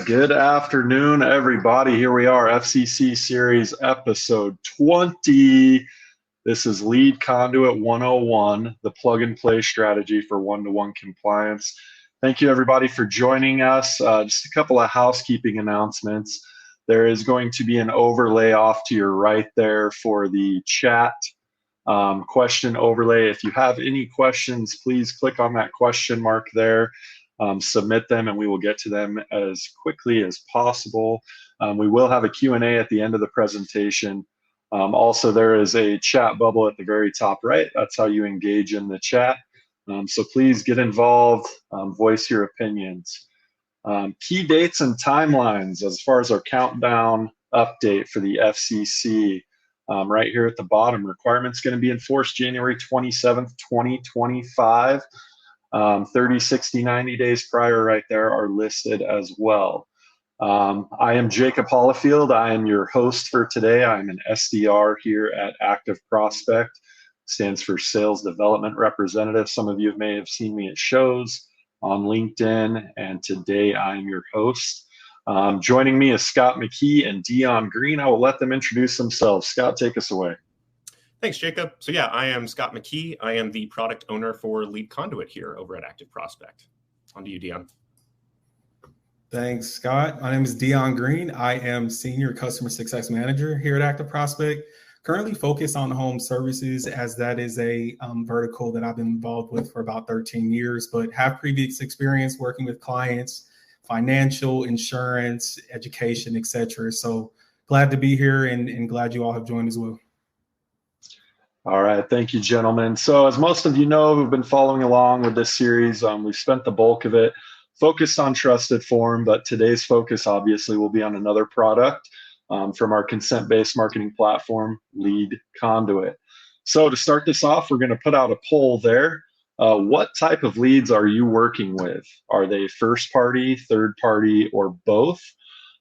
Good afternoon, everybody. Here we are, FCC Series episode 20. This is LeadConduit 101, the plug-and-play strategy for one-to-one compliance. Thank you, everybody, for joining us. Just a couple of housekeeping announcements. There is going to be an overlay off to your right there for the chat question overlay. If you have any questions, please click on that question mark there. Submit them and we will get to them as quickly as possible. We will have a Q&A at the end of the presentation. Also, there is a chat bubble at the very top right. That's how you engage in the chat. So please get involved, voice your opinions. Key dates and timelines as far as our countdown update for the FCC. Right here at the bottom, requirements going to be enforced January 27th, 2025. 30, 60, 90 days prior right there are listed as well. I am Jacob Hollifield. I am your host for today. I'm an SDR here at Active Prospect. Stands for Sales Development Representative. Some of you may have seen me at shows on LinkedIn, and today I'm your host. Joining me is Scott McKee and Dion Green. I will let them introduce themselves. Scott, take us away. Thanks, Jacob. So yeah, I am Scott McKee. I am the product owner for LeadConduit here over at Active Prospect. On to you, Dion. Thanks, Scott. My name is Dion Green. I am Senior Customer Success Manager here at Active Prospect. Currently focused on home services, as that is a vertical that I've been involved with for about 13 years, but have previous experience working with clients, financial, insurance, education, etc. So glad to be here and glad you all have joined as well. All right, thank you, gentlemen. So as most of you know who've been following along with this series, we've spent the bulk of it focused on TrustedForm, but today's focus obviously will be on another product from our consent-based marketing platform, LeadConduit. So to start this off, we're going to put out a poll there. What type of leads are you working with? Are they first party, third party, or both?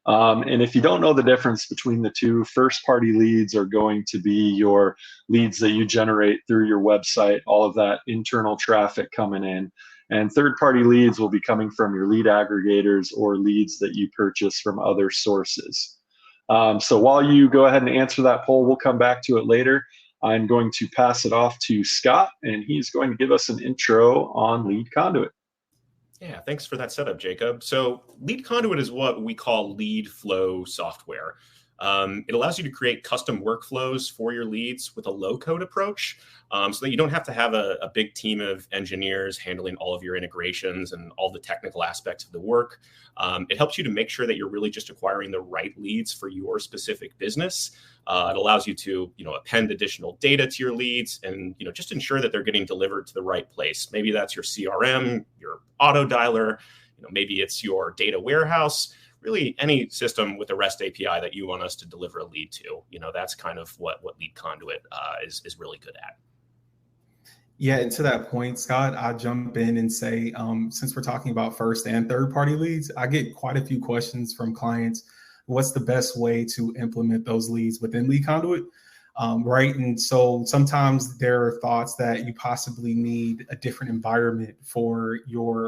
And if you don't know the difference between the two, first party leads are going to be your leads that you generate through your website, all of that internal traffic coming in. And third party leads will be coming from your lead aggregators or leads that you purchase from other sources. So while you go ahead and answer that poll, we'll come back to it later. I'm going to pass it off to Scott, and he's going to give us an intro on LeadConduit. Yeah, thanks for that setup, Jacob. So LeadConduit is what we call lead flow software. It allows you to create custom workflows for your leads with a low-code approach so that you don't have to have a big team of engineers handling all of your integrations and all the technical aspects of the work. It helps you to make sure that you're really just acquiring the right leads for your specific business. It allows you to, append additional data to your leads and, just ensure that they're getting delivered to the right place. Maybe that's your CRM, your auto dialer, maybe it's your data warehouse. Really any system with a REST API that you want us to deliver a lead to, that's kind of what LeadConduit is really good at. Yeah, and to that point, Scott, I'll jump in and say, since we're talking about first and third party leads, I get quite a few questions from clients. What's the best way to implement those leads within LeadConduit? Right. And so sometimes there are thoughts that you possibly need a different environment for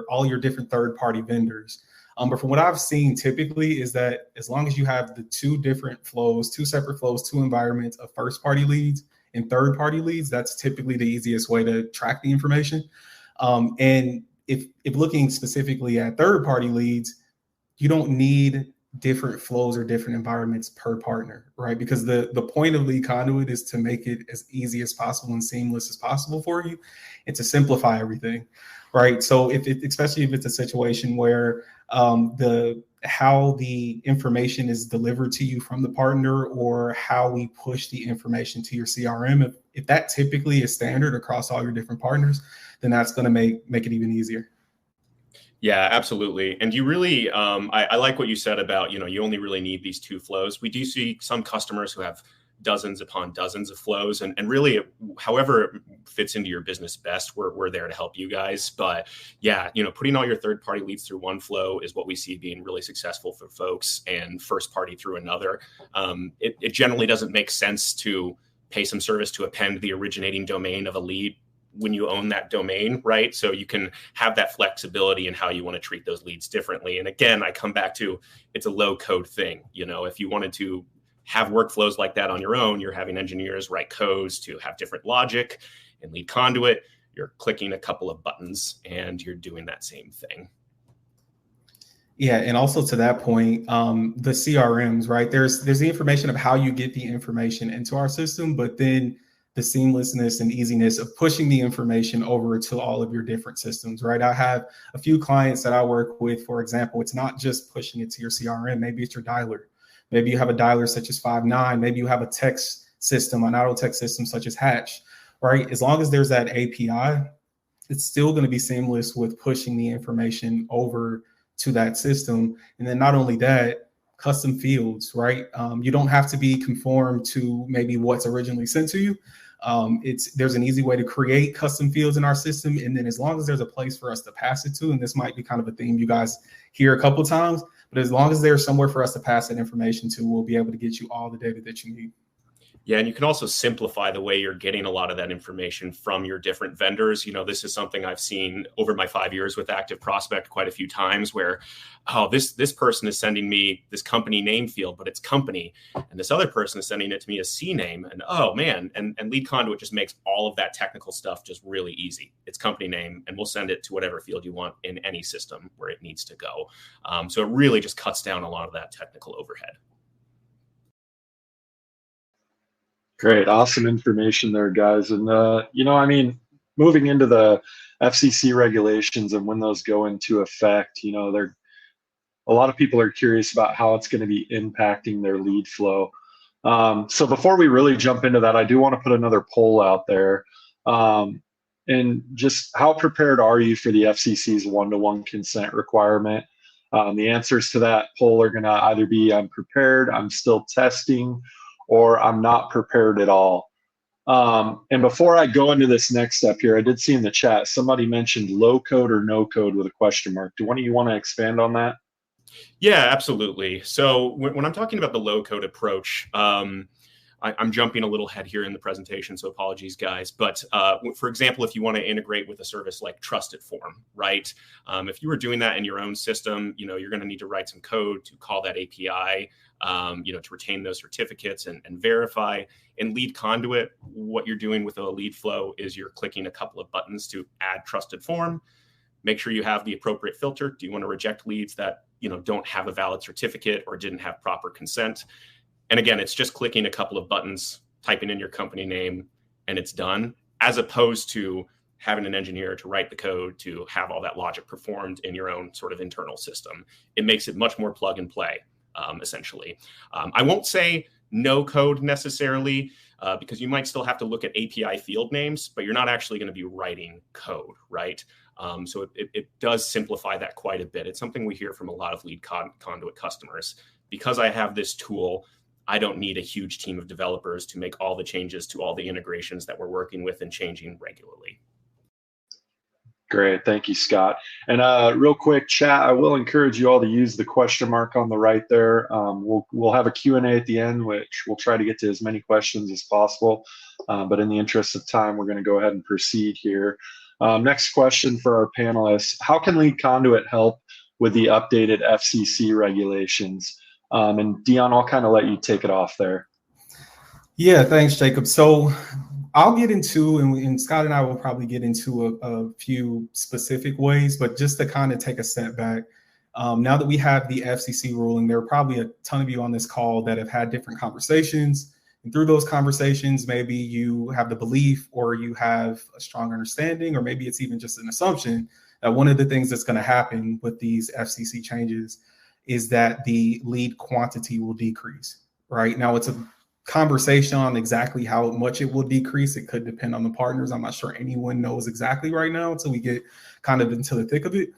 all your different third party vendors. But from what I've seen typically is that as long as you have the two different flows, two separate flows, two environments of first party leads and third party leads, that's typically the easiest way to track the information. And if looking specifically at third party leads, you don't need different flows or different environments per partner, right? Because the point of LeadConduit is to make it as easy as possible and seamless as possible for you and to simplify everything, right? So especially if it's a situation where how the information is delivered to you from the partner or how we push the information to your CRM, if that typically is standard across all your different partners, then that's going to make it even easier. Yeah, absolutely. And you really, I like what you said about, you only really need these two flows. We do see some customers who have dozens upon dozens of flows and really, however it fits into your business best, we're there to help you guys. But yeah, putting all your third party leads through one flow is what we see being really successful for folks, and first party through another. It generally doesn't make sense to pay some service to append the originating domain of a lead when you own that domain, right? So you can have that flexibility in how you want to treat those leads differently. And again, I come back to, it's a low code thing. If you wanted to have workflows like that on your own, you're having engineers write codes to have different logic. In LeadConduit, you're clicking a couple of buttons and you're doing that same thing. Yeah, and also to that point, the CRMs, right? There's the information of how you get the information into our system, but then the seamlessness and easiness of pushing the information over to all of your different systems, right? I have a few clients that I work with, for example, it's not just pushing it to your CRM. Maybe it's your dialer. Maybe you have a dialer such as Five9. Maybe you have a text system, an auto text system such as Hatch, right? As long as there's that API, it's still going to be seamless with pushing the information over to that system. And then not only that, custom fields, right? You don't have to be conformed to maybe what's originally sent to you. There's an easy way to create custom fields in our system. And then as long as there's a place for us to pass it to, and this might be kind of a theme you guys hear a couple of times, but as long as there's somewhere for us to pass that information to, we'll be able to get you all the data that you need. Yeah, and you can also simplify the way you're getting a lot of that information from your different vendors. This is something I've seen over my 5 years with Active Prospect quite a few times where, this person is sending me this company name field, but it's company. And this other person is sending it to me as CNAME. And oh man, and LeadConduit just makes all of that technical stuff just really easy. It's company name, and we'll send it to whatever field you want in any system where it needs to go. So it really just cuts down a lot of that technical overhead. Great. Awesome information there, guys. And, moving into the FCC regulations and when those go into effect, a lot of people are curious about how it's going to be impacting their lead flow. So before we really jump into that, I do want to put another poll out there. And just how prepared are you for the FCC's one-to-one consent requirement? The answers to that poll are going to either be I'm prepared, I'm still testing, or I'm not prepared at all. And before I go into this next step here, I did see in the chat, somebody mentioned low code or no code with a question mark. Do one of you want to expand on that? Yeah, absolutely. So when I'm talking about the low code approach, I'm jumping a little ahead here in the presentation, so apologies, guys. But for example, if you want to integrate with a service like TrustedForm, right? If you were doing that in your own system, you're going to need to write some code to call that API, to retain those certificates and verify. In LeadConduit, what you're doing with a lead flow is you're clicking a couple of buttons to add TrustedForm. Make sure you have the appropriate filter. Do you want to reject leads that don't have a valid certificate or didn't have proper consent? And again, it's just clicking a couple of buttons, typing in your company name, and it's done, as opposed to having an engineer to write the code to have all that logic performed in your own sort of internal system. It makes it much more plug and play, essentially. I won't say no code necessarily, because you might still have to look at API field names, but you're not actually going to be writing code, right? So it does simplify that quite a bit. It's something we hear from a lot of LeadConduit customers. Because I have this tool, I don't need a huge team of developers to make all the changes to all the integrations that we're working with and changing regularly. Great. Thank you, Scott. And real quick, chat, I will encourage you all to use the question mark on the right there. We'll have a Q&A at the end, which we'll try to get to as many questions as possible. But in the interest of time, we're going to go ahead and proceed here. Next question for our panelists. How can LeadConduit help with the updated FCC regulations? And Dion, I'll kind of let you take it off there. Yeah, thanks, Jacob. So I'll get into, and Scott and I will probably get into a few specific ways, but just to kind of take a step back, now that we have the FCC ruling, there are probably a ton of you on this call that have had different conversations. And through those conversations, maybe you have the belief or you have a strong understanding, or maybe it's even just an assumption that one of the things that's going to happen with these FCC changes is that the lead quantity will decrease, right? Now, it's a conversation on exactly how much it will decrease. It could depend on the partners. I'm not sure anyone knows exactly right now until we get kind of into the thick of it.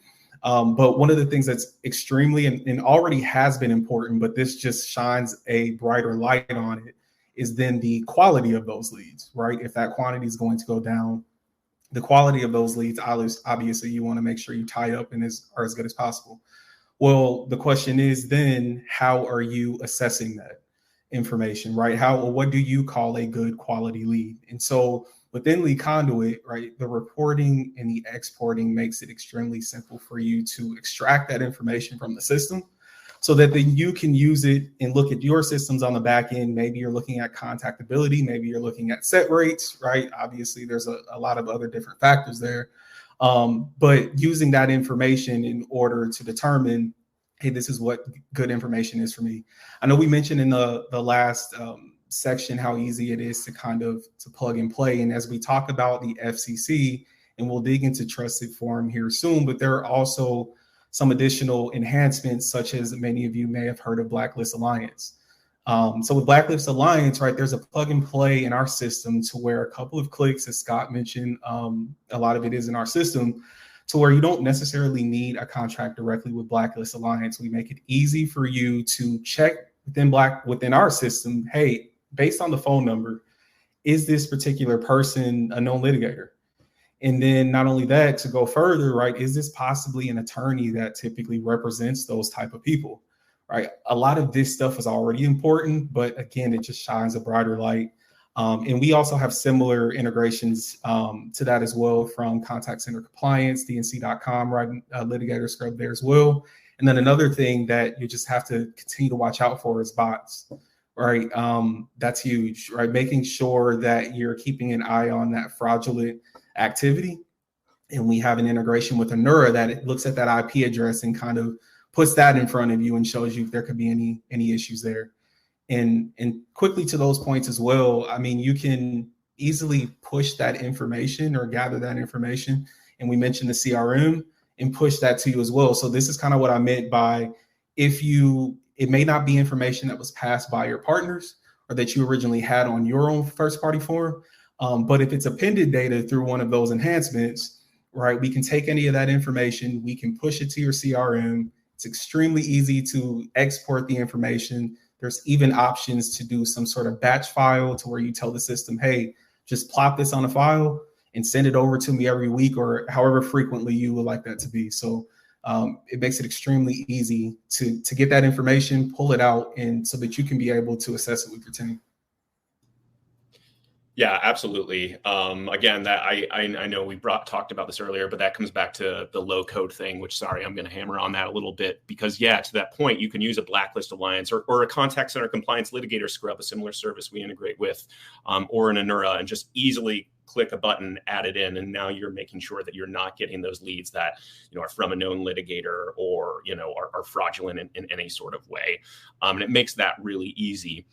But one of the things that's extremely and already has been important, but this just shines a brighter light on it, is then the quality of those leads, right? If that quantity is going to go down, the quality of those leads, obviously you want to make sure you tie up and are as good as possible. Well, the question is then, how are you assessing that information, right? What do you call a good quality lead? And so Within LeadConduit, right, the reporting and the exporting makes it extremely simple for you to extract that information from the system so that then you can use it and look at your systems on the back end. Maybe you're looking at contactability, maybe you're looking at set rates, right? Obviously, there's a lot of other different factors there. But using that information in order to determine, hey, this is what good information is for me. I know we mentioned in the last section how easy it is to kind of to plug and play. And as we talk about the FCC, and we'll dig into TrustedForm here soon, but there are also some additional enhancements, such as many of you may have heard of Blacklist Alliance. So with Blacklist Alliance, right, there's a plug and play in our system to where a couple of clicks, as Scott mentioned, a lot of it is in our system, to where you don't necessarily need a contract directly with Blacklist Alliance. We make it easy for you to check within our system, hey, based on the phone number, is this particular person a known litigator? And then not only that, to go further, right, is this possibly an attorney that typically represents those type of people, right? A lot of this stuff is already important, but again, it just shines a brighter light. And we also have similar integrations to that as well, from Contact Center Compliance, DNC.com, right, Litigator Scrub there as well. And then another thing that you just have to continue to watch out for is bots, right? That's huge, right? Making sure that you're keeping an eye on that fraudulent activity. And we have an integration with Anura that it looks at that IP address and kind of puts that in front of you and shows you if there could be any issues there. And quickly to those points as well, I mean, you can easily push that information or gather that information. And we mentioned the CRM and push that to you as well. So this is kind of what I meant by it may not be information that was passed by your partners or that you originally had on your own first party form. But if it's appended data through one of those enhancements, right, we can take any of that information, we can push it to your CRM. It's extremely easy to export the information. There's even options to do some sort of batch file to where you tell the system, hey, just plop this on a file and send it over to me every week or however frequently you would like that to be. So it makes it extremely easy to get that information, pull it out, and so that you can be able to assess it with your team. Yeah, absolutely. Again, that I know we talked about this earlier, but that comes back to the low code thing, which, sorry, I'm going to hammer on that a little bit because, yeah, to that point, you can use a Blacklist Alliance or a Contact Center Compliance Litigator Scrub, a similar service we integrate with, or an Anura, and just easily click a button, add it in, and now you're making sure that you're not getting those leads that are from a known litigator or are fraudulent in any sort of way, and it makes that really easy.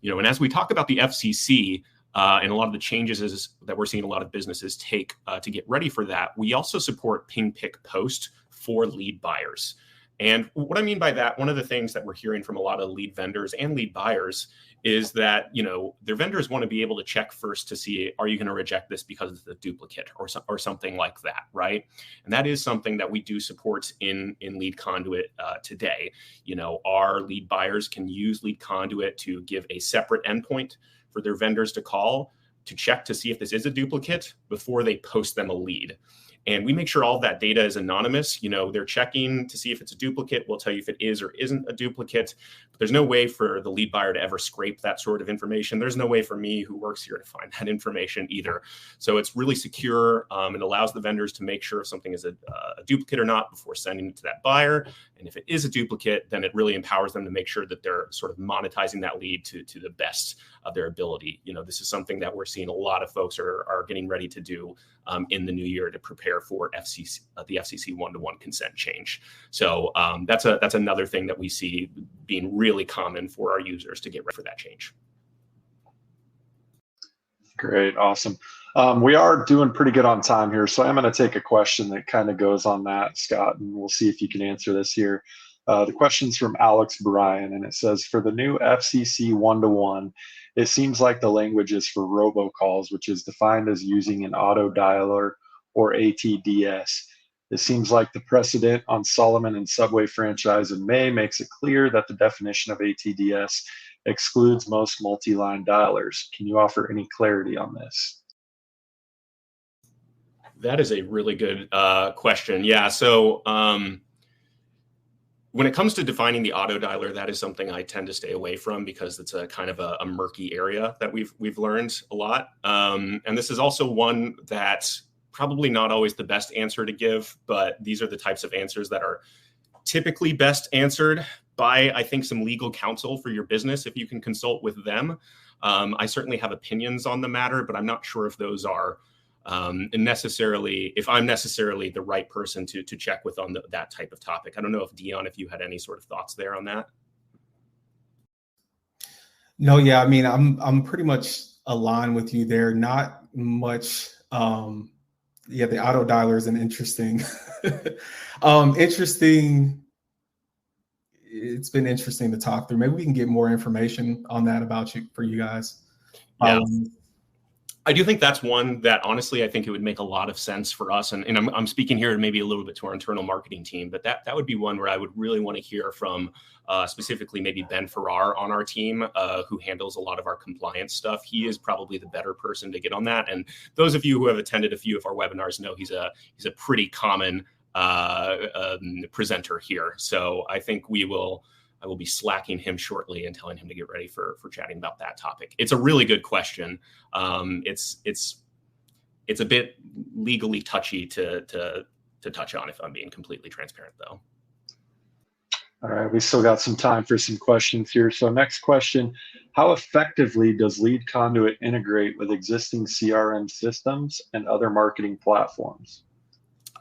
And as we talk about the FCC. And a lot of the changes that we're seeing a lot of businesses take to get ready for that. We also support ping, pick, post for lead buyers. And what I mean by that, one of the things that we're hearing from a lot of lead vendors and lead buyers is that, their vendors want to be able to check first to see, are you going to reject this because it's a duplicate or something like that, right? And that is something that we do support in LeadConduit today. Our lead buyers can use LeadConduit to give a separate endpoint for their vendors to call to check to see if this is a duplicate before they post them a lead. And we make sure all of that data is anonymous. They're checking to see if it's a duplicate. We'll tell you if it is or isn't a duplicate. But there's no way for the lead buyer to ever scrape that sort of information. There's no way for me who works here to find that information either. So it's really secure. It allows the vendors to make sure if something is a duplicate or not before sending it to that buyer. And if it is a duplicate, then it really empowers them to make sure that they're sort of monetizing that lead to the best of their ability. This is something that we're seeing a lot of folks are getting ready to do in the new year to prepare for the FCC one-to-one consent change. So that's another thing that we see being really common for our users to get ready for that change. Great, awesome. We are doing pretty good on time here, so I'm going to take a question that kind of goes on that, Scott, and we'll see if you can answer this here. The question's from Alex Bryan, and it says, for the new FCC one-to-one, it seems like the language is for robocalls, which is defined as using an auto dialer or ATDS. It seems like the precedent on Solomon and Subway franchise in May makes it clear that the definition of ATDS excludes most multi-line dialers. Can you offer any clarity on this? That is a really good question. Yeah, so when it comes to defining the auto dialer, that is something I tend to stay away from because it's a kind of a murky area that we've learned a lot. And this is also one that's probably not always the best answer to give, but these are the types of answers that are typically best answered by, I think, some legal counsel for your business if you can consult with them. I certainly have opinions on the matter, but I'm not sure if those are necessarily, if I'm necessarily the right person to check with on that type of topic. I don't know if Dion, if you had any sort of thoughts there on that. No, yeah, I mean, I'm pretty much aligned with you there. Not much. Yeah, the auto dialer is an interesting, interesting. It's been interesting to talk through. Maybe we can get more information on that for you guys. Yeah. I do think that's one that honestly, I think it would make a lot of sense for us. And I'm speaking here maybe a little bit to our internal marketing team, but that would be one where I would really want to hear from specifically maybe Ben Farrar on our team, who handles a lot of our compliance stuff. He is probably the better person to get on that. And those of you who have attended a few of our webinars know he's a pretty common presenter here. So I think I will be slacking him shortly and telling him to get ready for chatting about that topic. It's a really good question. It's a bit legally touchy to touch on, if I'm being completely transparent, though. All right, we still got some time for some questions here. So next question, how effectively does LeadConduit integrate with existing CRM systems and other marketing platforms?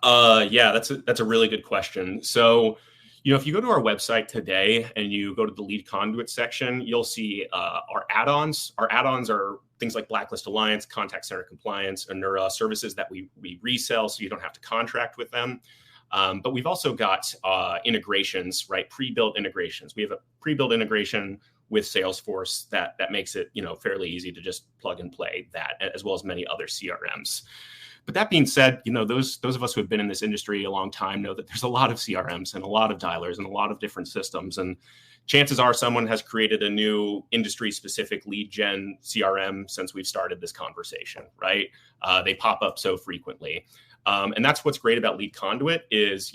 Yeah, that's a really good question. So, if you go to our website today and you go to the LeadConduit section, you'll see our add-ons. Our add-ons are things like Blacklist Alliance, Contact Center Compliance, Anura, services that we resell so you don't have to contract with them. But we've also got integrations, right? Pre-built integrations. We have a pre-built integration with Salesforce that makes it, fairly easy to just plug and play that, as well as many other CRMs. But that being said, those of us who have been in this industry a long time know that there's a lot of CRMs and a lot of dialers and a lot of different systems. And chances are someone has created a new industry-specific lead gen CRM since we've started this conversation, right? They pop up so frequently. And that's what's great about LeadConduit is,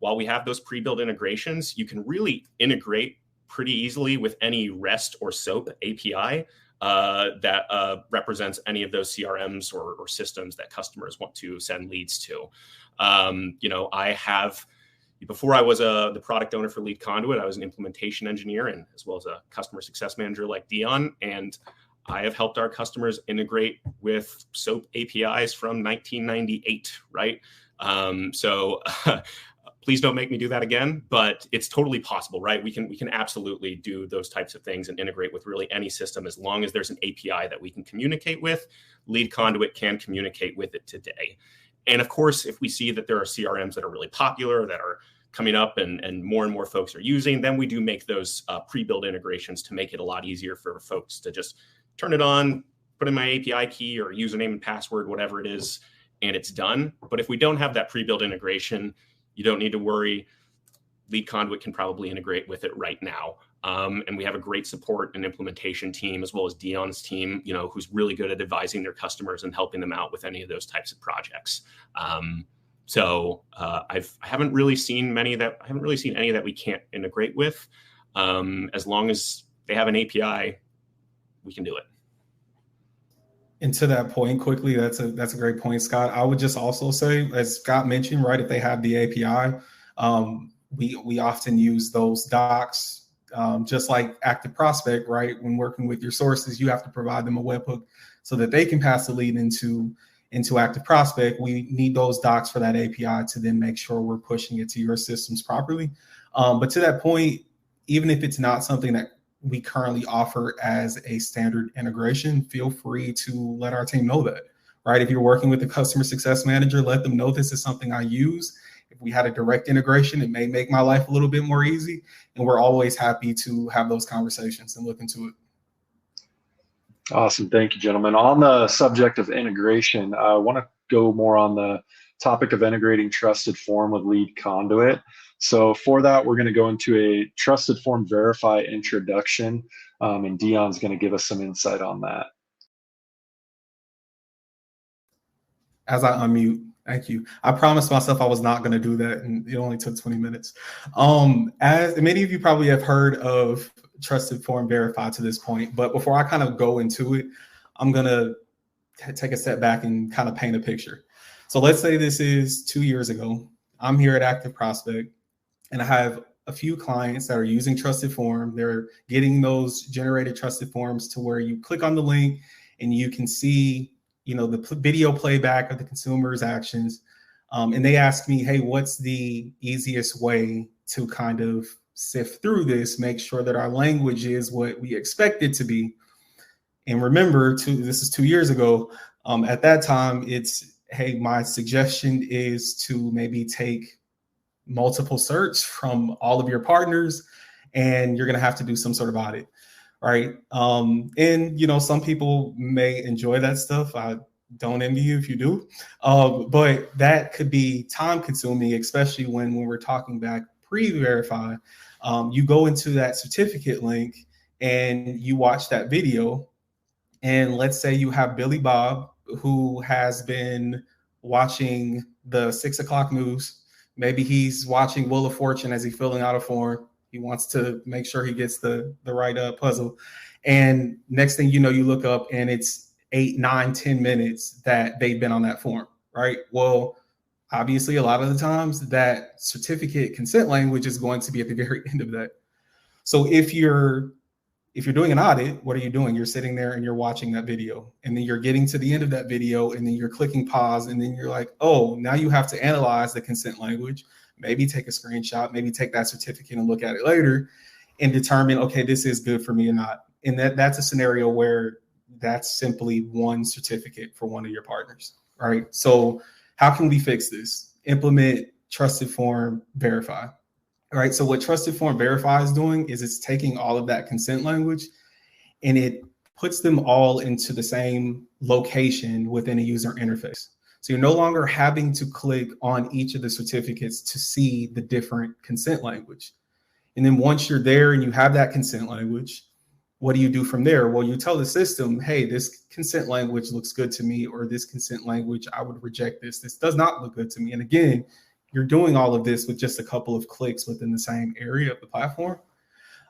while we have those pre-built integrations, you can really integrate pretty easily with any REST or SOAP API that represents any of those CRMs or systems that customers want to send leads to. I have, before I was the product owner for LeadConduit, I was an implementation engineer and as well as a customer success manager like Dion. And I have helped our customers integrate with SOAP APIs from 1998, right? So please don't make me do that again, but it's totally possible, right? We can absolutely do those types of things and integrate with really any system as long as there's an API that we can communicate with. LeadConduit can communicate with it today. And of course, if we see that there are CRMs that are really popular, that are coming up and more folks are using, then we do make those pre-built integrations to make it a lot easier for folks to just turn it on, put in my API key or username and password, whatever it is, and it's done. But if we don't have that pre-built integration, you don't need to worry. LeadConduit can probably integrate with it right now. And we have a great support and implementation team, as well as Dion's team, who's really good at advising their customers and helping them out with any of those types of projects. So I haven't really seen any that we can't integrate with. As long as they have an API, we can do it. And to that point, quickly, that's a great point, Scott. I would just also say, as Scott mentioned, right, if they have the API, we often use those docs, just like Active Prospect, right? When working with your sources, you have to provide them a webhook so that they can pass the lead into Active Prospect. We need those docs for that API to then make sure we're pushing it to your systems properly. But to that point, even if it's not something that we currently offer as a standard integration, feel free to let our team know that, right? If you're working with the customer success manager, let them know this is something I use. If we had a direct integration, it may make my life a little bit more easy. And we're always happy to have those conversations and look into it. Awesome. Thank you, gentlemen. On the subject of integration, I want to go more on the topic of integrating TrustedForm with LeadConduit. So for that, we're going to go into a TrustedForm Verify introduction, and Dion's going to give us some insight on that. As I unmute, Thank you. I promised myself I was not going to do that, and it only took 20 minutes. As many of you probably have heard of TrustedForm Verify to this point, but before I kind of go into it, I'm going to take a step back and kind of paint a picture. So let's say this is 2 years ago. I'm here at Active Prospect, and I have a few clients that are using TrustedForm. They're getting those generated Trusted Forms to where you click on the link and you can see, the video playback of the consumer's actions. And they ask me, hey, what's the easiest way to kind of sift through this, make sure that our language is what we expect it to be. And remember, this is 2 years ago. At that time, it's, hey, my suggestion is to maybe take multiple search from all of your partners, and you're going to have to do some sort of audit. Right. And, some people may enjoy that stuff. I don't envy you if you do. But that could be time consuming, especially when we're talking back pre-verify. You go into that certificate link and you watch that video. And let's say you have Billy Bob, who has been watching the 6 o'clock news. Maybe he's watching Wheel of Fortune as he's filling out a form. He wants to make sure he gets the right puzzle. And next thing you know, you look up and it's 8, 9, 10 minutes that they've been on that form, right? Well, obviously, a lot of the times that certificate consent language is going to be at the very end of that. So if you're doing an audit, what are you doing? You're sitting there and you're watching that video, and then you're getting to the end of that video, and then you're clicking pause, and then you're like, oh, now you have to analyze the consent language. Maybe take a screenshot, maybe take that certificate and look at it later and determine, okay, this is good for me or not. And that's a scenario where that's simply one certificate for one of your partners, right? So how can we fix this? Implement TrustedForm Verify, right? So what TrustedForm Verify is doing is it's taking all of that consent language and it puts them all into the same location within a user interface. So you're no longer having to click on each of the certificates to see the different consent language. And then once you're there and you have that consent language, what do you do from there? Well, you tell the system, hey, this consent language looks good to me, or this consent language, I would reject this. This does not look good to me. And again, you're doing all of this with just a couple of clicks within the same area of the platform.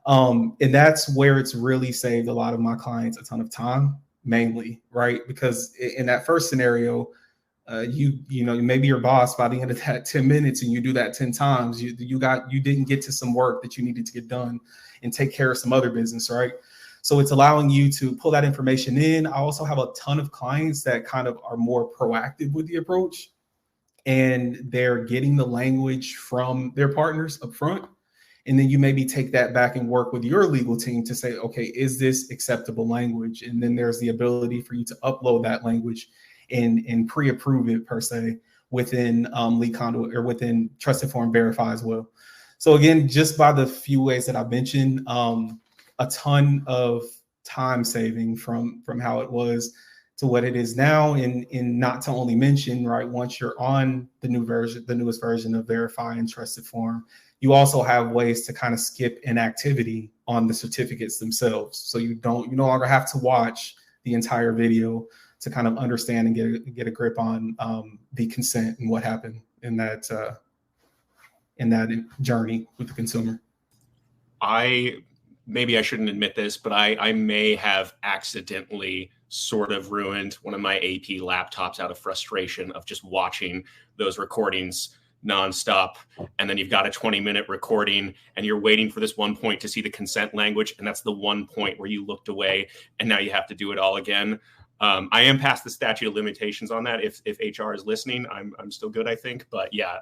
And that's where it's really saved a lot of my clients a ton of time, mainly, right? Because in that first scenario, maybe your boss by the end of that 10 minutes and you do that 10 times, you didn't get to some work that you needed to get done and take care of some other business, right? So it's allowing you to pull that information in. I also have a ton of clients that kind of are more proactive with the approach, and they're getting the language from their partners up front. And then you maybe take that back and work with your legal team to say, okay, is this acceptable language? And then there's the ability for you to upload that language and pre-approve it per se within LeadConduit or within TrustedForm Verify as well. So again, just by the few ways that I mentioned, a ton of time saving from how it was to what it is now. And not to only mention, right, once you're on the newest version of Verify and TrustedForm, you also have ways to kind of skip inactivity on the certificates themselves. So you no longer have to watch the entire video to kind of understand and get a grip on the consent and what happened in that journey with the consumer. Maybe I shouldn't admit this, but I may have accidentally sort of ruined one of my AP laptops out of frustration of just watching those recordings nonstop. And then you've got a 20-minute recording and you're waiting for this one point to see the consent language. And that's the one point where you looked away and now you have to do it all again. I am past the statute of limitations on that. If HR is listening, I'm still good, I think. But yeah,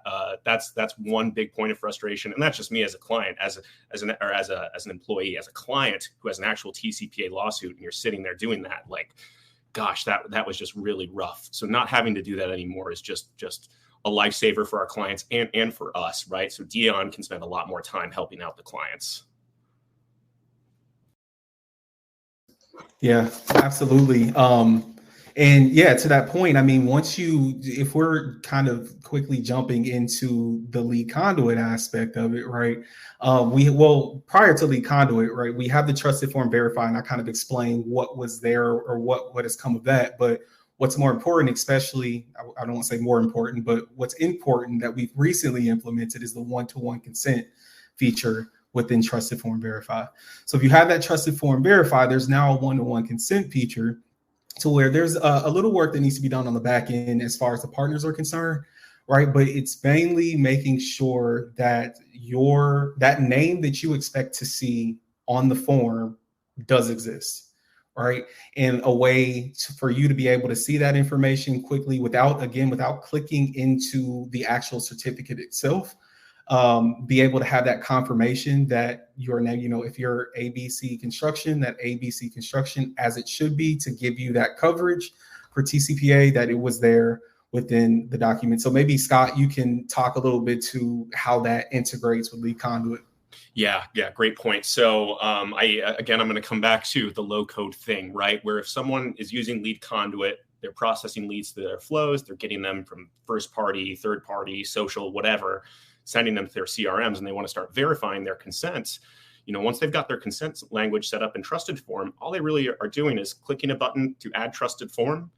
that's one big point of frustration, and that's just me as a client, as an employee, as a client who has an actual TCPA lawsuit, and you're sitting there doing that. Like, gosh, that was just really rough. So not having to do that anymore is just a lifesaver for our clients and for us, right? So Dion can spend a lot more time helping out the clients. Yeah, absolutely. And yeah, to that point, I mean, if we're kind of quickly jumping into the LeadConduit aspect of it, right? Prior to LeadConduit, right, we have the TrustedForm Verify, and I kind of explained what was there or what has come of that. But what's more important, especially, I don't want to say more important, but what's important that we've recently implemented is the one-to-one consent feature within TrustedForm Verify. So if you have that TrustedForm Verify, there's now a one-to-one consent feature to where there's a little work that needs to be done on the back end as far as the partners are concerned, right? But it's mainly making sure that that name that you expect to see on the form does exist, right? And a way for you to be able to see that information quickly without clicking into the actual certificate itself. Be able to have that confirmation that your name, if you're ABC Construction, that ABC Construction as it should be, to give you that coverage for TCPA, that it was there within the document. So maybe Scott, you can talk a little bit to how that integrates with LeadConduit. Yeah, great point. So I'm going to come back to the low code thing, right? Where if someone is using LeadConduit, they're processing leads through their flows, they're getting them from first party, third party, social, whatever, sending them to their CRMs, and they want to start verifying their consents. Once they've got their consent language set up in TrustedForm, all they really are doing is clicking a button to add TrustedForm.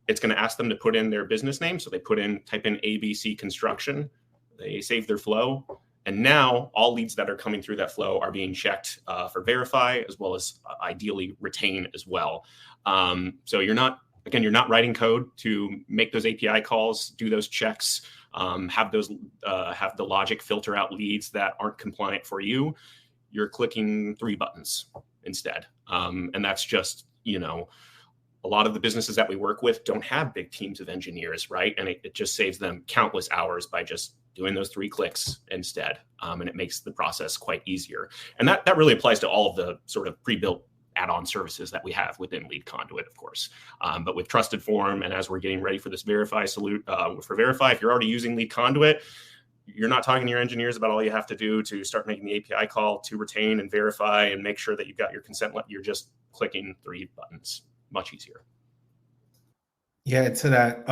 It's going to ask them to put in their business name. So they type in ABC Construction, they save their flow. And now all leads that are coming through that flow are being checked for verify, as well as ideally retain as well. So you're not writing code to make those API calls, do those checks, have the logic filter out leads that aren't compliant for you. You're clicking 3 buttons instead. And that's just, a lot of the businesses that we work with don't have big teams of engineers, right? And it just saves them countless hours by just doing those 3 clicks instead. And it makes the process quite easier. And that really applies to all of the sort of pre-built add-on services that we have within LeadConduit, of course. But with TrustedForm, and as we're getting ready for this Verify for Verify, if you're already using LeadConduit, you're not talking to your engineers about all you have to do to start making the API call to retain and verify and make sure that you've got your consent. You're just clicking 3 buttons. Much easier. Yeah, to that,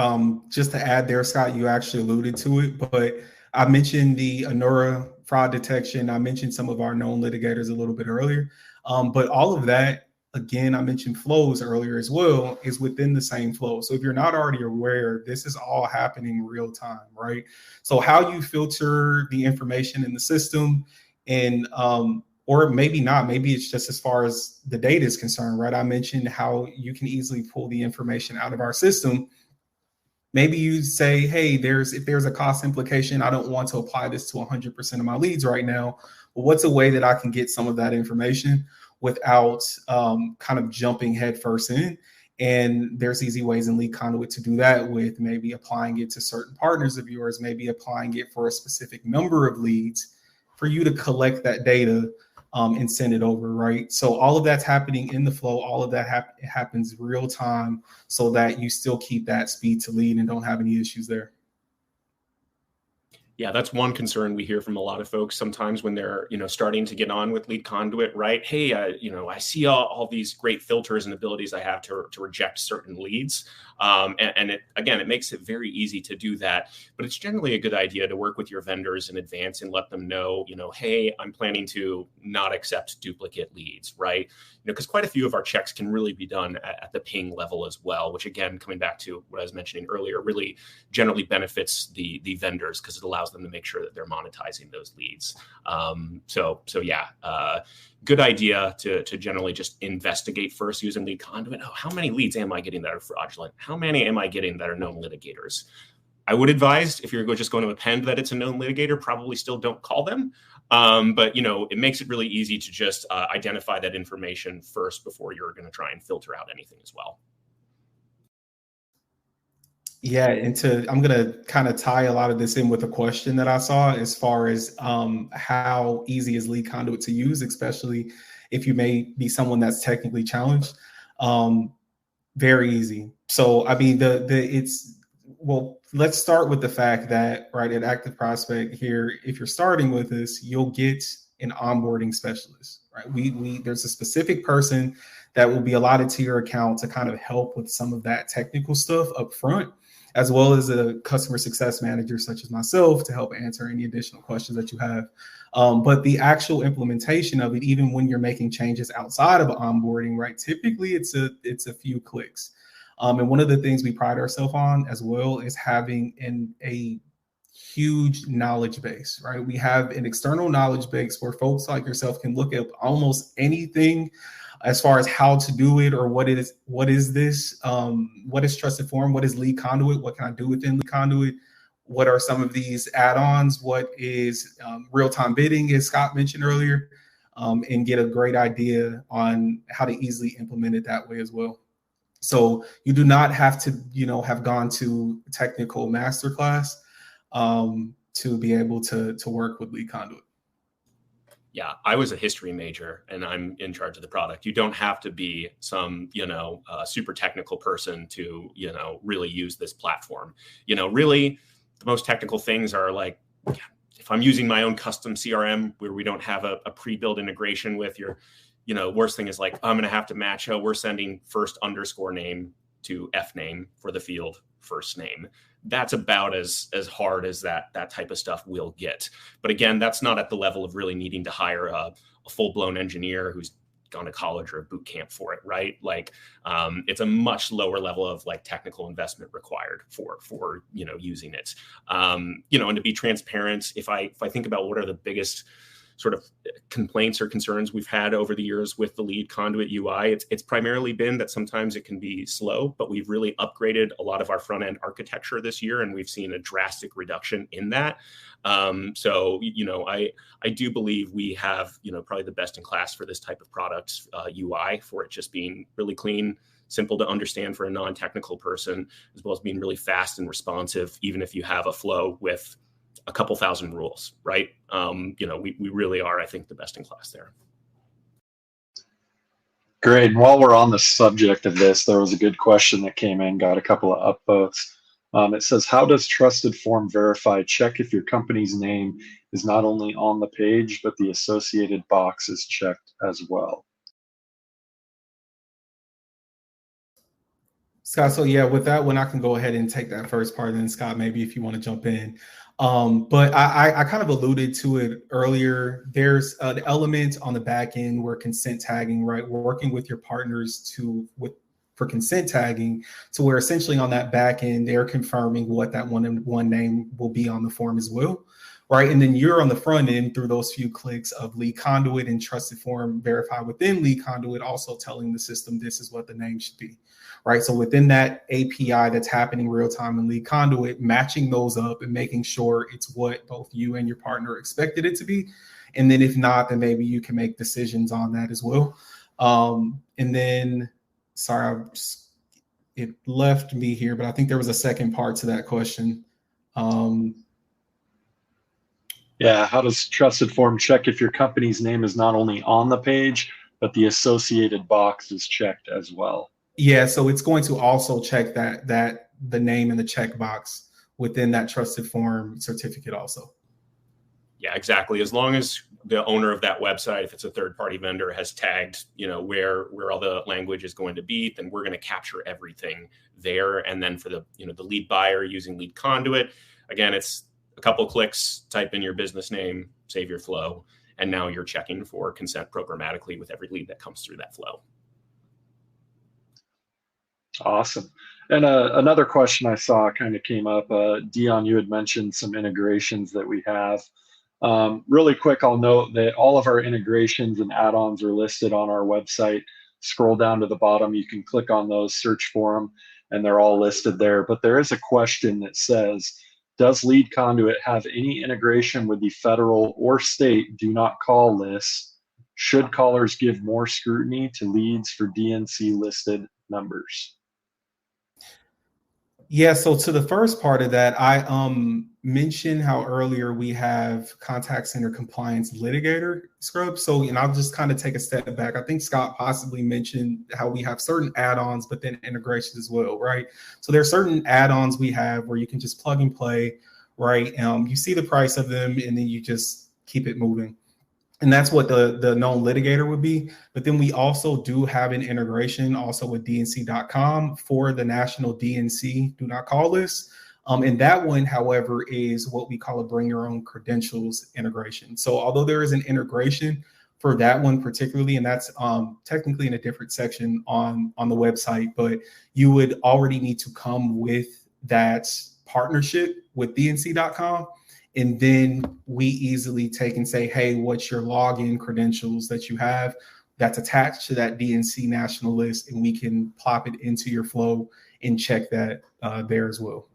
just to add there, Scott, you actually alluded to it, but I mentioned the Anura fraud detection. I mentioned some of our known litigators a little bit earlier, but all of that, again, I mentioned flows earlier as well, is within the same flow. So if you're not already aware, this is all happening real time, right? So how you filter the information in the system, and or maybe not, maybe it's just as far as the data is concerned, right? I mentioned how you can easily pull the information out of our system. Maybe you say, hey, if there's a cost implication, I don't want to apply this to 100% of my leads right now. Well, what's a way that I can get some of that information without kind of jumping headfirst in? And there's easy ways in LeadConduit to do that, with maybe applying it to certain partners of yours, maybe applying it for a specific number of leads for you to collect that data and send it over, right? So all of that's happening in the flow. All of that happens real time, so that you still keep that speed to lead and don't have any issues there. Yeah, that's one concern we hear from a lot of folks sometimes when they're, starting to get on with LeadConduit, right? Hey, I see all these great filters and abilities I have to reject certain leads. And it makes it very easy to do that. But it's generally a good idea to work with your vendors in advance and let them know, hey, I'm planning to not accept duplicate leads, right? Because quite a few of our checks can really be done at the ping level as well, which, again, coming back to what I was mentioning earlier, really generally benefits the vendors, because it allows them to make sure that they're monetizing those leads. Good idea to generally just investigate first using LeadConduit. Oh, how many leads am I getting that are fraudulent? How many am I getting that are known litigators? I would advise, if you're just going to append that it's a known litigator, probably still don't call them. But it makes it really easy to just identify that information first before you're going to try and filter out anything as well. Yeah, I'm going to kind of tie a lot of this in with a question that I saw, as far as how easy is LeadConduit to use, especially if you may be someone that's technically challenged. Very easy. So, I mean, let's start with the fact that, right, at Active Prospect here, if you're starting with us, you'll get an onboarding specialist, right? There's a specific person that will be allotted to your account to kind of help with some of that technical stuff up front, as well as a customer success manager such as myself to help answer any additional questions that you have. But the actual implementation of it, even when you're making changes outside of onboarding, right, typically it's a few clicks. And one of the things we pride ourselves on as well is having a huge knowledge base, right? We have an external knowledge base where folks like yourself can look up almost anything as far as how to do it, or what is this, what is TrustedForm, what is LeadConduit, what can I do within LeadConduit, what are some of these add-ons, what is real-time bidding, as Scott mentioned earlier, and get a great idea on how to easily implement it that way as well. So you do not have to, have gone to technical masterclass to be able to work with LeadConduit. Yeah, I was a history major and I'm in charge of the product. You don't have to be some, super technical person to, really use this platform. Really the most technical things are like, if I'm using my own custom CRM where we don't have a pre-built integration with your, worst thing is like, I'm going to have to match how we're sending first underscore name to F name for the field first name. That's about as hard as that type of stuff will get. But again, that's not at the level of really needing to hire a full-blown engineer who's gone to college or a boot camp for it, right? Like it's a much lower level of like technical investment required for using it. And to be transparent, if I think about what are the biggest sort of complaints or concerns we've had over the years with the LeadConduit UI, it's primarily been that sometimes it can be slow, but we've really upgraded a lot of our front end architecture this year, and we've seen a drastic reduction in that. So I do believe we have probably the best in class for this type of product UI, for it just being really clean, simple to understand for a non-technical person, as well as being really fast and responsive, even if you have a flow with a couple thousand rules, right? We really are, I think, the best in class there. Great. And while we're on the subject of this, there was a good question that came in, got a couple of upvotes. It says, how does TrustedForm Verify check if your company's name is not only on the page, but the associated box is checked as well? Scott, so yeah, with that one, I can go ahead and take that first part, and then Scott, maybe if you want to jump in. But I kind of alluded to it earlier. There's the element on the back end where consent tagging, right? We're working with your partners for consent tagging, to where essentially on that back end, they're confirming what that one name will be on the form as well, right? And then you're on the front end through those few clicks of LeadConduit and TrustedForm Verify within LeadConduit, also telling the system this is what the name should be. Right. So within that API that's happening real time in LeadConduit, matching those up and making sure it's what both you and your partner expected it to be. And then if not, then maybe you can make decisions on that as well. And then, sorry, it left me here, but I think there was a second part to that question. Yeah. How does TrustedForm check if your company's name is not only on the page, but the associated box is checked as well? Yeah, so it's going to also check that the name in the checkbox within that TrustedForm certificate also. Yeah, exactly. As long as the owner of that website, if it's a third-party vendor, has tagged, where all the language is going to be, then we're going to capture everything there. And then for the lead buyer using LeadConduit, again, it's a couple clicks, type in your business name, save your flow, and now you're checking for consent programmatically with every lead that comes through that flow. Awesome. And another question I saw kind of came up. Dion, you had mentioned some integrations that we have. Really quick, I'll note that all of our integrations and add-ons are listed on our website. Scroll down to the bottom, you can click on those, search for them, and they're all listed there. But there is a question that says, does LeadConduit have any integration with the federal or state do not call lists? Should callers give more scrutiny to leads for DNC listed numbers? Yeah, so to the first part of that, I mentioned how earlier we have contact center compliance litigator scrub. So, and I'll just kind of take a step back. I think Scott possibly mentioned how we have certain add-ons, but then integrations as well, right? So there are certain add-ons we have where you can just plug and play, right? You see the price of them, and then you just keep it moving. And that's what the known litigator would be. But then we also do have an integration also with DNC.com for the national DNC do not call list. And that one, however, is what we call a bring your own credentials integration. So although there is an integration for that one particularly, and that's technically in a different section on the website, but you would already need to come with that partnership with DNC.com. And then we easily take and say, hey, what's your login credentials that you have that's attached to that DNC national list, and we can plop it into your flow and check that there as well.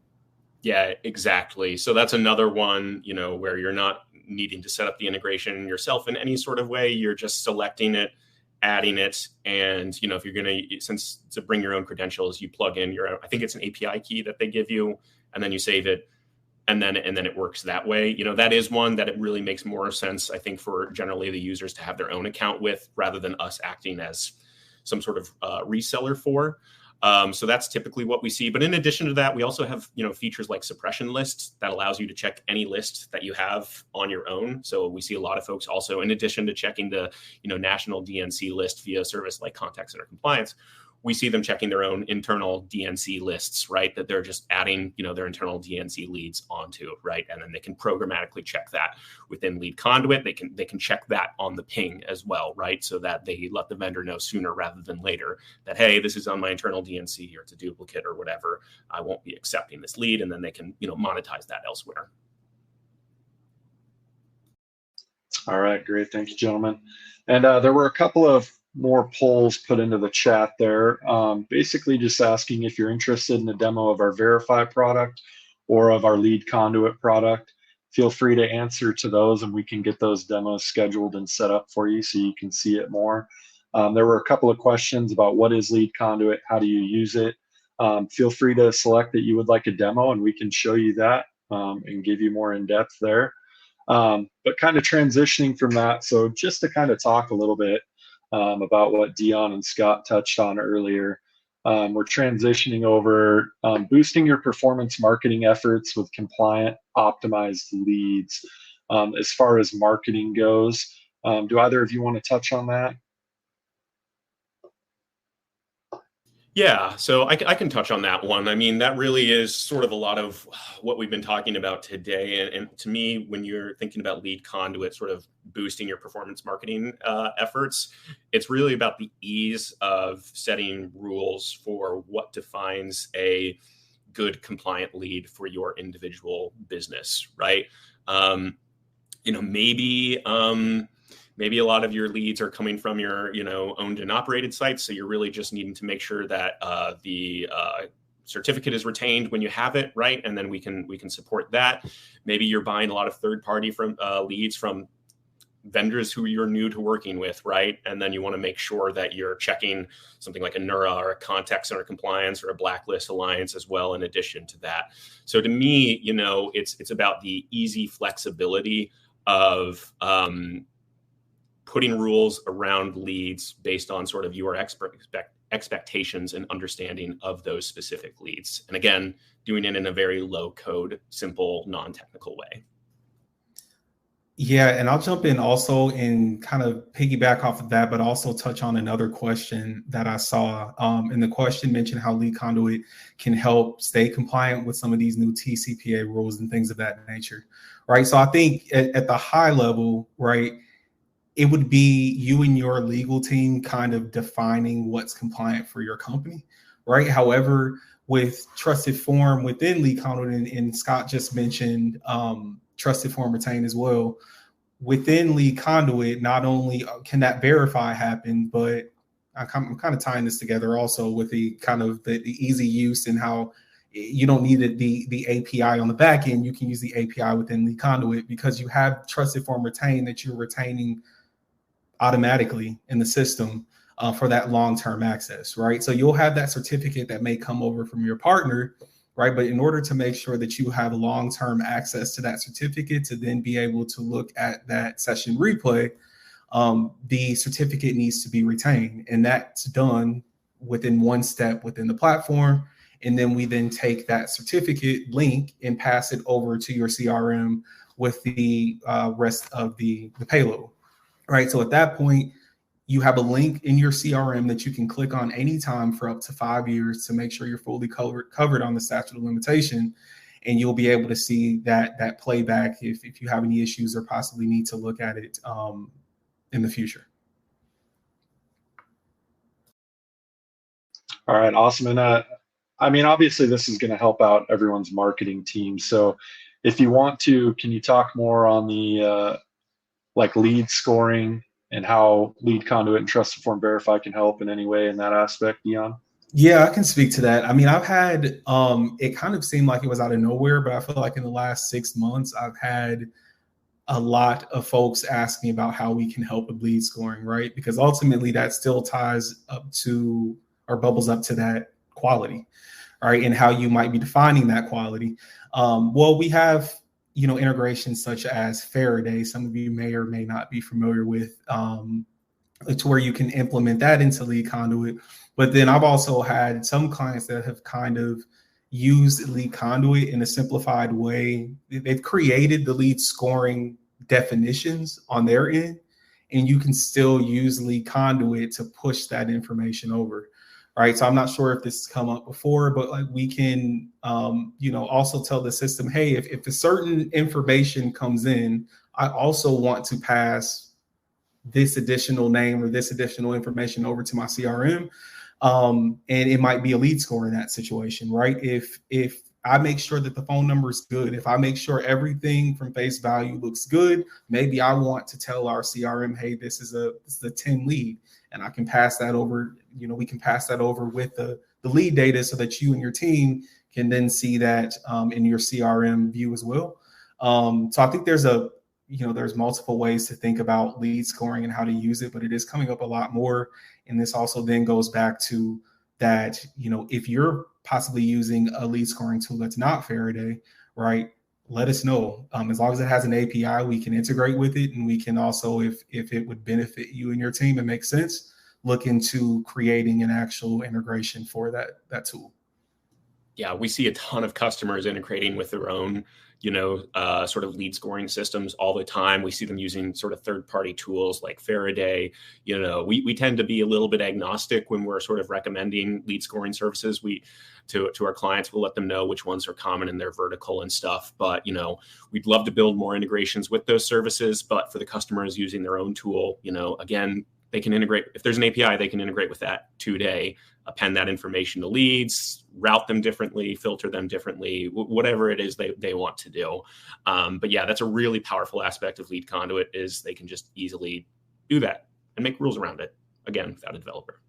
Yeah, exactly. So that's another one, where you're not needing to set up the integration yourself in any sort of way. You're just selecting it, adding it. And, if you're going to bring your own credentials, you plug in I think it's an API key that they give you, and then you save it. And then it works that way. That is one that it really makes more sense, I think, for generally the users to have their own account with, rather than us acting as some sort of reseller for. So that's typically what we see. But in addition to that, we also have, features like suppression lists that allows you to check any list that you have on your own. So we see a lot of folks also, in addition to checking the, national DNC list via service like contact center compliance, we see them checking their own internal DNC lists, right? That they're just adding, their internal DNC leads onto, right? And then they can programmatically check that within LeadConduit. They can check that on the ping as well, right? So that they let the vendor know sooner rather than later that, hey, this is on my internal DNC, or it's a duplicate or whatever. I won't be accepting this lead, and then they can, monetize that elsewhere. All right, great. Thank you, gentlemen. And there were a couple of more polls put into the chat there, basically just asking if you're interested in a demo of our Verify product or of our LeadConduit product. Feel free to answer to those, and we can get those demos scheduled and set up for you so you can see it more. There were a couple of questions about what is LeadConduit, how do you use it. Feel free to select that you would like a demo, and we can show you that and give you more in depth there. But kind of transitioning from that, so just to kind of talk a little bit about what Dion and Scott touched on earlier. We're transitioning over boosting your performance marketing efforts with compliant, optimized leads. As far as marketing goes, do either of you want to touch on that? Yeah, so I can touch on that one. I mean, that really is sort of a lot of what we've been talking about today. And to me, when you're thinking about LeadConduit, sort of boosting your performance marketing efforts, it's really about the ease of setting rules for what defines a good compliant lead for your individual business, right? Maybe a lot of your leads are coming from your, owned and operated sites. So you're really just needing to make sure that the certificate is retained when you have it, right? And then we can support that. Maybe you're buying a lot of third-party leads from vendors who you're new to working with, right? And then you want to make sure that you're checking something like a NURA or a contact center compliance or a blacklist alliance as well, in addition to that. So to me, it's about the easy flexibility of putting rules around leads based on sort of your expectations and understanding of those specific leads. And again, doing it in a very low code, simple, non-technical way. Yeah, and I'll jump in also and kind of piggyback off of that, but also touch on another question that I saw. And the question mentioned how LeadConduit can help stay compliant with some of these new TCPA rules and things of that nature, right? So I think at the high level, right, it would be you and your legal team kind of defining what's compliant for your company, right? However, with TrustedForm within LeadConduit, and Scott just mentioned TrustedForm Retain as well. Within LeadConduit, not only can that verify happen, but I'm kind of tying this together also with the kind of the easy use and how you don't need the API on the back end. You can use the API within LeadConduit because you have TrustedForm Retain that you're retaining automatically in the system for that long-term access, right? So you'll have that certificate that may come over from your partner, right? But in order to make sure that you have long-term access to that certificate to then be able to look at that session replay, the certificate needs to be retained. And that's done within one step within the platform. And then we then take that certificate link and pass it over to your CRM with the rest of the payload. Right. So at that point, you have a link in your CRM that you can click on anytime for up to 5 years to make sure you're fully covered on the statute of limitation. And you'll be able to see that playback if you have any issues or possibly need to look at it in the future. All right, awesome. And I mean, obviously, this is going to help out everyone's marketing team. So, if you want to, can you talk more on the like lead scoring and how LeadConduit and TrustedForm Verify can help in any way in that aspect, Dion? Yeah, I can speak to that. I mean, I've had it kind of seemed like it was out of nowhere, but I feel like in the last 6 months, I've had a lot of folks ask me about how we can help with lead scoring, right? Because ultimately that still ties up to or bubbles up to that quality, right? And how you might be defining that quality. Well, we have, integrations such as Faraday. Some of you may or may not be familiar with, to where you can implement that into LeadConduit. But then I've also had some clients that have kind of used LeadConduit in a simplified way. They've created the lead scoring definitions on their end, and you can still use LeadConduit to push that information over, right? So I'm not sure if this has come up before, but like we can, also tell the system, hey, if a certain information comes in, I also want to pass this additional name or this additional information over to my CRM. And it might be a lead score in that situation, right? If I make sure that the phone number is good, if I make sure everything from face value looks good, maybe I want to tell our CRM, hey, this is a 10 lead, and I can pass that over. We can pass that over with the lead data so that you and your team can then see that in your CRM view as well. So I think there's multiple ways to think about lead scoring and how to use it, but it is coming up a lot more. And this also then goes back to that, if you're possibly using a lead scoring tool that's not Faraday, right? Let us know. As long as it has an API, we can integrate with it. And we can also, if it would benefit you and your team and make sense, look into creating an actual integration for that tool. Yeah, we see a ton of customers integrating with their own, sort of lead scoring systems all the time. We see them using sort of third-party tools like Faraday. We tend to be a little bit agnostic when we're sort of recommending lead scoring services. To our clients, we'll let them know which ones are common in their vertical and stuff. But, we'd love to build more integrations with those services. But for the customers using their own tool, again, they can integrate. If there's an API, they can integrate with that today, append that information to leads, route them differently, filter them differently, whatever it is they want to do. But yeah, that's a really powerful aspect of LeadConduit is they can just easily do that and make rules around it, again, without a developer.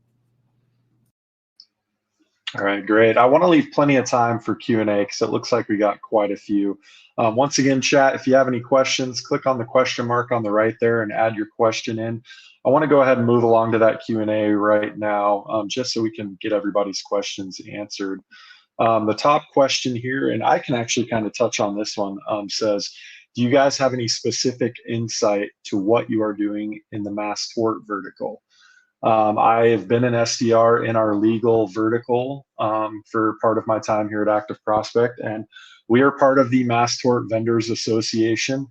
All right, great. I want to leave plenty of time for Q&A because it looks like we got quite a few. Once again, chat, if you have any questions, click on the question mark on the right there and add your question in. I want to go ahead and move along to that Q&A right now, just so we can get everybody's questions answered. The top question here, and I can actually kind of touch on this one, says, do you guys have any specific insight to what you are doing in the mass tort vertical? I have been an SDR in our legal vertical for part of my time here at Active Prospect, and we are part of the Mass Tort Vendors Association.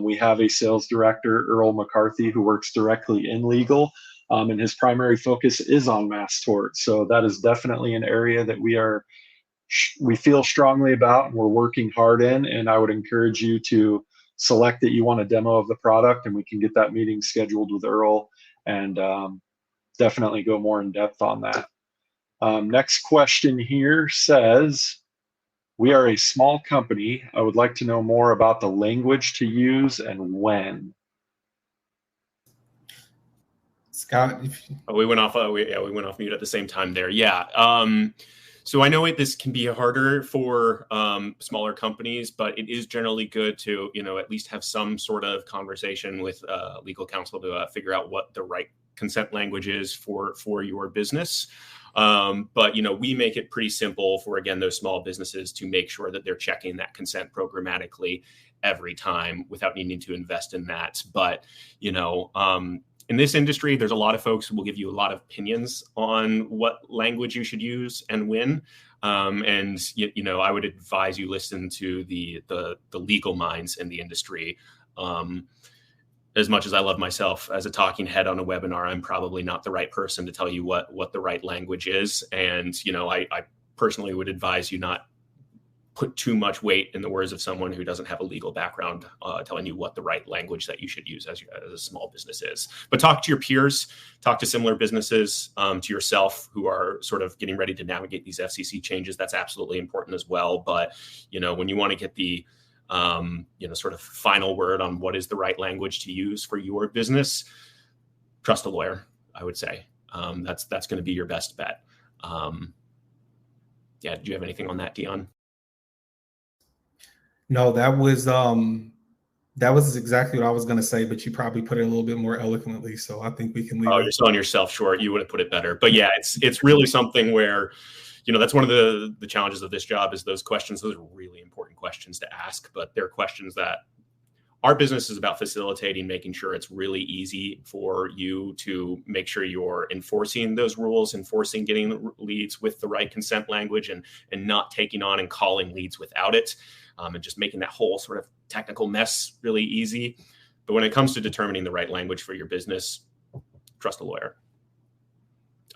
We have a sales director, Earl McCarthy, who works directly in legal, and his primary focus is on mass tort. So that is definitely an area that we feel strongly about and we're working hard in, and I would encourage you to select that you want a demo of the product, and we can get that meeting scheduled with Earl and definitely go more in depth on that. Next question here says, we are a small company. I would like to know more about the language to use and when. Scott, we went off. We went off mute at the same time there. Yeah. So I know this can be harder for smaller companies, but it is generally good to at least have some sort of conversation with legal counsel to figure out what the right consent language is for your business. But we make it pretty simple for, again, those small businesses to make sure that they're checking that consent programmatically every time without needing to invest in that. But in this industry, there's a lot of folks who will give you a lot of opinions on what language you should use and when. And I would advise you listen to the legal minds in the industry. As much as I love myself as a talking head on a webinar, I'm probably not the right person to tell you what the right language is. And I personally would advise you not put too much weight in the words of someone who doesn't have a legal background telling you what the right language that you should use as a small business is. But talk to your peers, talk to similar businesses, to yourself who are sort of getting ready to navigate these FCC changes. That's absolutely important as well. But, when you want to get the, sort of final word on what is the right language to use for your business, trust a lawyer, I would say. That's going to be your best bet. Do you have anything on that, Dion? No, that was exactly what I was going to say, but you probably put it a little bit more eloquently. So I think we can leave. Oh, you're selling yourself short. You would have put it better. But yeah, it's really something where, that's one of the challenges of this job is those questions. Those are really important questions to ask, but they're questions that our business is about facilitating, making sure it's really easy for you to make sure you're enforcing those rules, enforcing getting leads with the right consent language and not taking on and calling leads without it. And just making that whole sort of technical mess really easy. But when it comes to determining the right language for your business, trust a lawyer.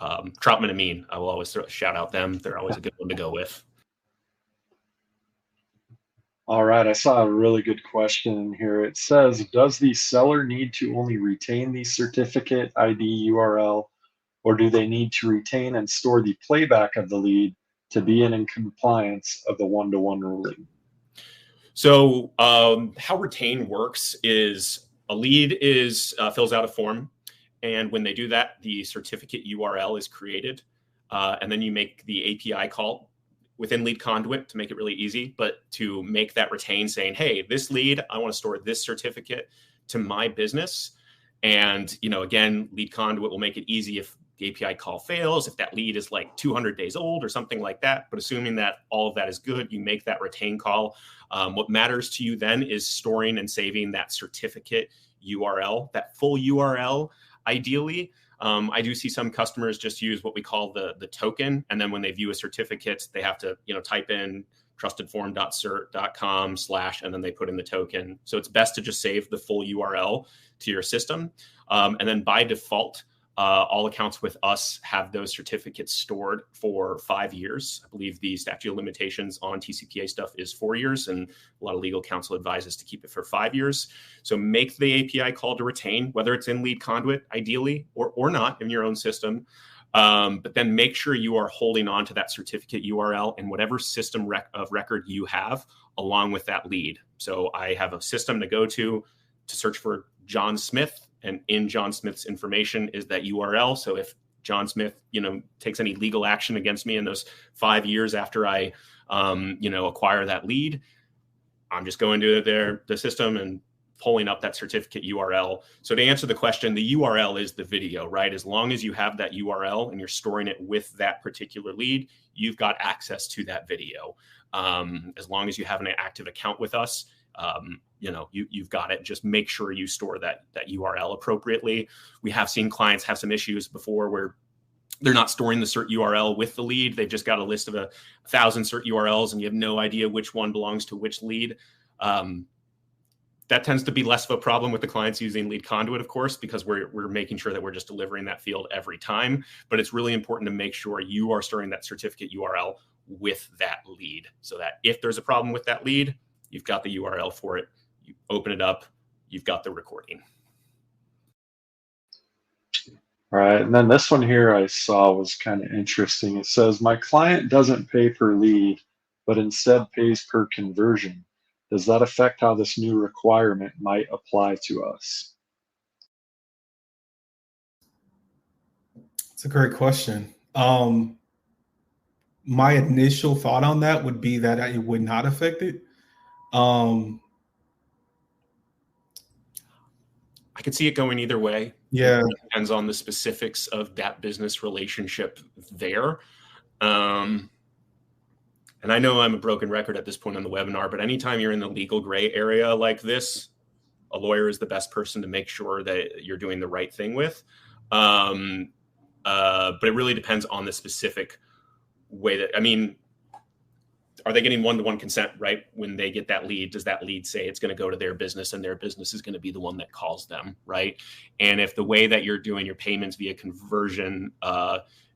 Troutman and Mean, I will always shout out them. They're always a good one to go with. All right, I saw a really good question in here. It says, does the seller need to only retain the certificate ID URL, or do they need to retain and store the playback of the lead to be in compliance of the one-to-one ruling? So how retain works is a lead fills out a form. And when they do that, the certificate URL is created. And then you make the API call within LeadConduit to make it really easy, but to make that retain saying, hey, this lead, I want to store this certificate to my business. And, again, LeadConduit will make it easy if the API call fails, if that lead is like 200 days old or something like that. But assuming that all of that is good, you make that retain call. What matters to you then is storing and saving that certificate URL, that full URL, ideally. I do see some customers just use what we call the token. And then when they view a certificate, they have to, type in TrustedForm.cert.com/ and then they put in the token. So it's best to just save the full URL to your system. And then by default, all accounts with us have those certificates stored for 5 years. I believe the statute of limitations on TCPA stuff is 4 years, and a lot of legal counsel advises to keep it for 5 years. So make the API call to retain, whether it's in LeadConduit, ideally, or not in your own system. But then make sure you are holding on to that certificate URL in whatever system of record you have along with that lead. So I have a system to go to search for John Smith. And in John Smith's information is that URL. So if John Smith, takes any legal action against me in those 5 years after I, acquire that lead, I'm just going to the system and pulling up that certificate URL. So to answer the question, the URL is the video, right? As long as you have that URL and you're storing it with that particular lead, you've got access to that video. As long as you have an active account with us, you've got it. Just make sure you store that URL appropriately. We have seen clients have some issues before where they're not storing the cert URL with the lead. They've just got a list of 1,000 cert URLs and you have no idea which one belongs to which lead. That tends to be less of a problem with the clients using LeadConduit, of course, because we're making sure that we're just delivering that field every time. But it's really important to make sure you are storing that certificate URL with that lead so that if there's a problem with that lead, you've got the URL for it. You open it up, you've got the recording. All right, and then this one here I saw was kind of interesting. It says, my client doesn't pay per lead, but instead pays per conversion. Does that affect how this new requirement might apply to us? It's a great question. My initial thought on that would be that it would not affect it. I could see it going either way. Yeah. It depends on the specifics of that business relationship there. And I know I'm a broken record at this point on the webinar, but anytime you're in the legal gray area like this, a lawyer is the best person to make sure that you're doing the right thing with. But it really depends on the specific way are they getting one-to-one consent, right? When they get that lead, does that lead say it's going to go to their business and their business is going to be the one that calls them, right? And if the way that you're doing your payments via conversion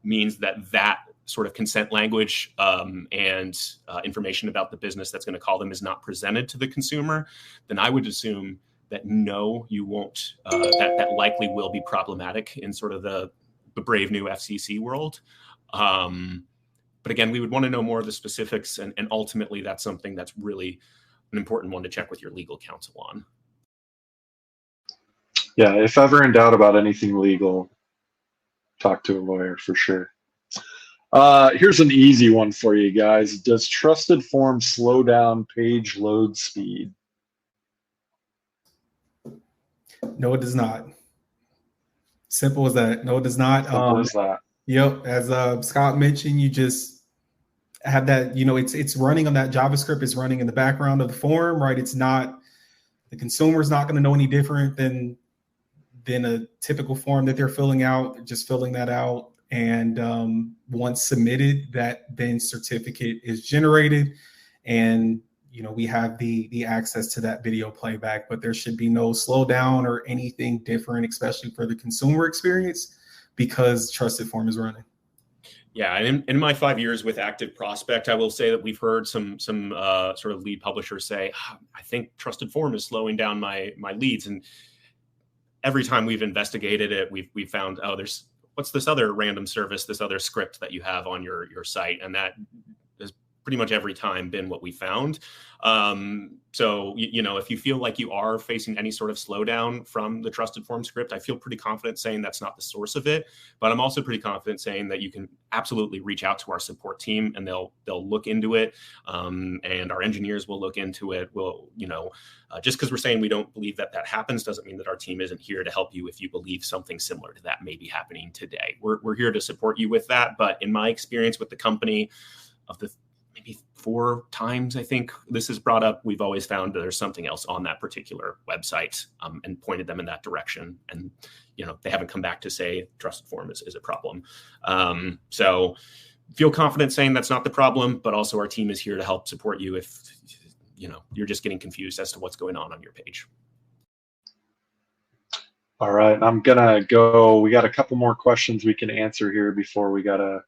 means that sort of consent language and information about the business that's going to call them is not presented to the consumer, then I would assume that no, you won't. That likely will be problematic in sort of the brave new FCC world. But again, we would want to know more of the specifics, and ultimately that's something that's really an important one to check with your legal counsel on. Yeah, if ever in doubt about anything legal, talk to a lawyer for sure. Here's an easy one for you guys. Does TrustedForm slow down page load speed? No, it does not. Simple as that. No, it does not. Simple as that. Yep. As Scott mentioned, you just have that, it's running on that JavaScript. It's running in the background of the form, right? It's not, the consumer's not going to know any different than a typical form that they're filling out. They're just filling that out. And once submitted, that then certificate is generated. And, we have the access to that video playback, but there should be no slowdown or anything different, especially for the consumer experience, because TrustedForm is running. Yeah, and in my 5 years with Active Prospect, I will say that we've heard some sort of lead publishers say, I think TrustedForm is slowing down my leads. And every time we've investigated it, we've found, there's what's this other random service, this other script that you have on your site, and that has pretty much every time been what we found. So, if you feel like you are facing any sort of slowdown from the TrustedForm script, I feel pretty confident saying that's not the source of it. But I'm also pretty confident saying that you can absolutely reach out to our support team, and they'll look into it. And our engineers will look into it. Just because we're saying we don't believe that happens doesn't mean that our team isn't here to help you if you believe something similar to that may be happening today. We're here to support you with that. But in my experience with the company, of the maybe 4 times I think this is brought up, we've always found that there's something else on that particular website, and pointed them in that direction. And, they haven't come back to say TrustedForm is a problem. So feel confident saying that's not the problem, but also our team is here to help support you if, you're just getting confused as to what's going on your page. All right, I'm gonna go. We got a couple more questions we can answer here before we gotta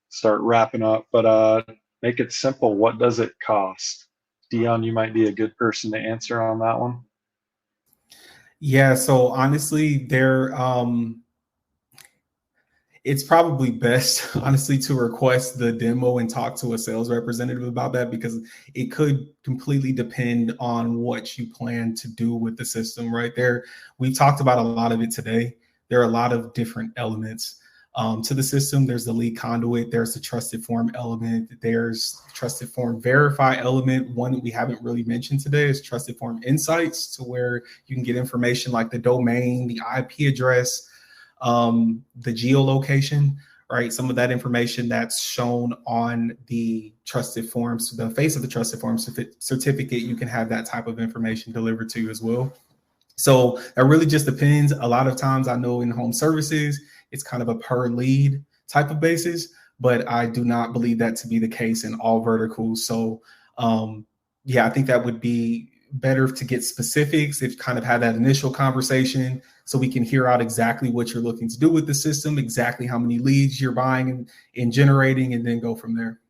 start wrapping up, but make it simple. What does it cost? Dion, you might be a good person to answer on that one. Yeah, so honestly, it's probably best, honestly, to request the demo and talk to a sales representative about that, because it could completely depend on what you plan to do with the system right there. We've talked about a lot of it today. There are a lot of different elements to the system. There's the LeadConduit, there's the TrustedForm element, there's the TrustedForm Verify element. One that we haven't really mentioned today is TrustedForm Insights, to where you can get information like the domain, the IP address, the geolocation, right? Some of that information that's shown on the TrustedForm, so the face of the TrustedForm certificate, you can have that type of information delivered to you as well. So that really just depends. A lot of times I know in home services, it's kind of a per lead type of basis, but I do not believe that to be the case in all verticals. So I think that would be better to get specifics, if kind of have that initial conversation so we can hear out exactly what you're looking to do with the system, exactly how many leads you're buying and generating, and then go from there.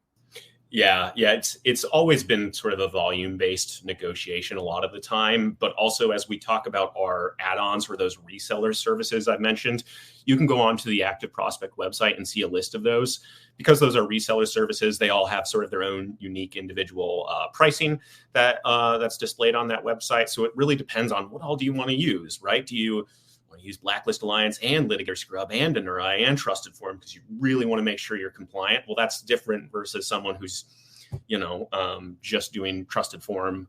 Yeah. It's always been sort of a volume-based negotiation a lot of the time, but also as we talk about our add-ons or those reseller services I've mentioned, you can go on to the Active Prospect website and see a list of those. Because those are reseller services, they all have sort of their own unique individual pricing that's displayed on that website. So it really depends on what all do you want to use, right? Do you want to use Blacklist Alliance and Litigator Scrub and Denurai and TrustedForm because you really want to make sure you're compliant? Well, that's different versus someone who's, just doing TrustedForm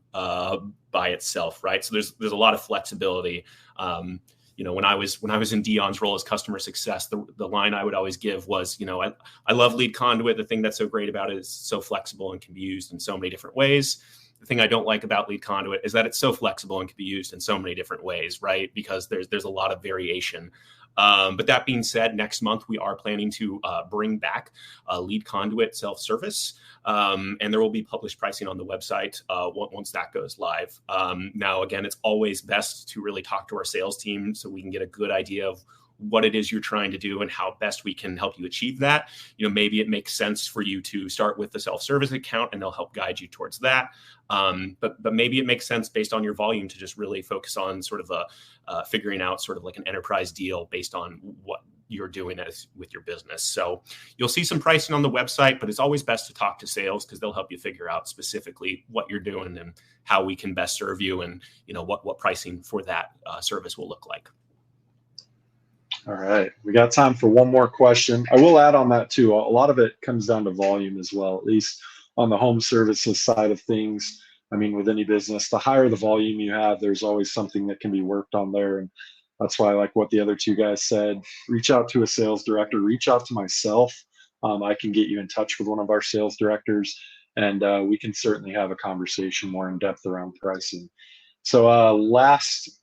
by itself, right? So there's a lot of flexibility. When I was in Dion's role as customer success, the line I would always give was, I love LeadConduit. The thing that's so great about it is so flexible and can be used in so many different ways. The thing I don't like about LeadConduit is that it's so flexible and can be used in so many different ways, right? Because there's a lot of variation. But that being said, next month we are planning to bring back LeadConduit self-service, and there will be published pricing on the website once that goes live. Now, again, it's always best to really talk to our sales team so we can get a good idea of what it is you're trying to do and how best we can help you achieve that. Maybe it makes sense for you to start with the self-service account, and they'll help guide you towards that. But maybe it makes sense based on your volume to just really focus on sort of figuring out sort of like an enterprise deal based on what you're doing with your business. So you'll see some pricing on the website, but it's always best to talk to sales because they'll help you figure out specifically what you're doing and how we can best serve you, and what pricing for that service will look like. All right, we got time for one more question. I will add on that too. A lot of it comes down to volume as well, at least on the home services side of things. I mean, with any business, the higher the volume you have, there's always something that can be worked on there. And that's why I like what the other two guys said. Reach out to a sales director, reach out to myself. I can get you in touch with one of our sales directors, and we can certainly have a conversation more in depth around pricing. So last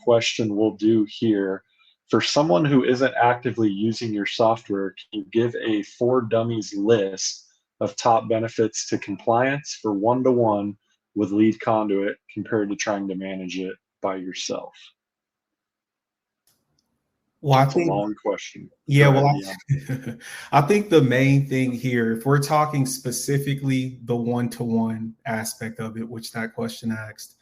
question we'll do here. For someone who isn't actively using your software, can you give a for dummies list of top benefits to compliance for one-to-one with LeadConduit compared to trying to manage it by yourself? Well, I It's think, a long question. yeah, Go well, ahead, I think the main thing here, if we're talking specifically the one-to-one aspect of it, which that question asked,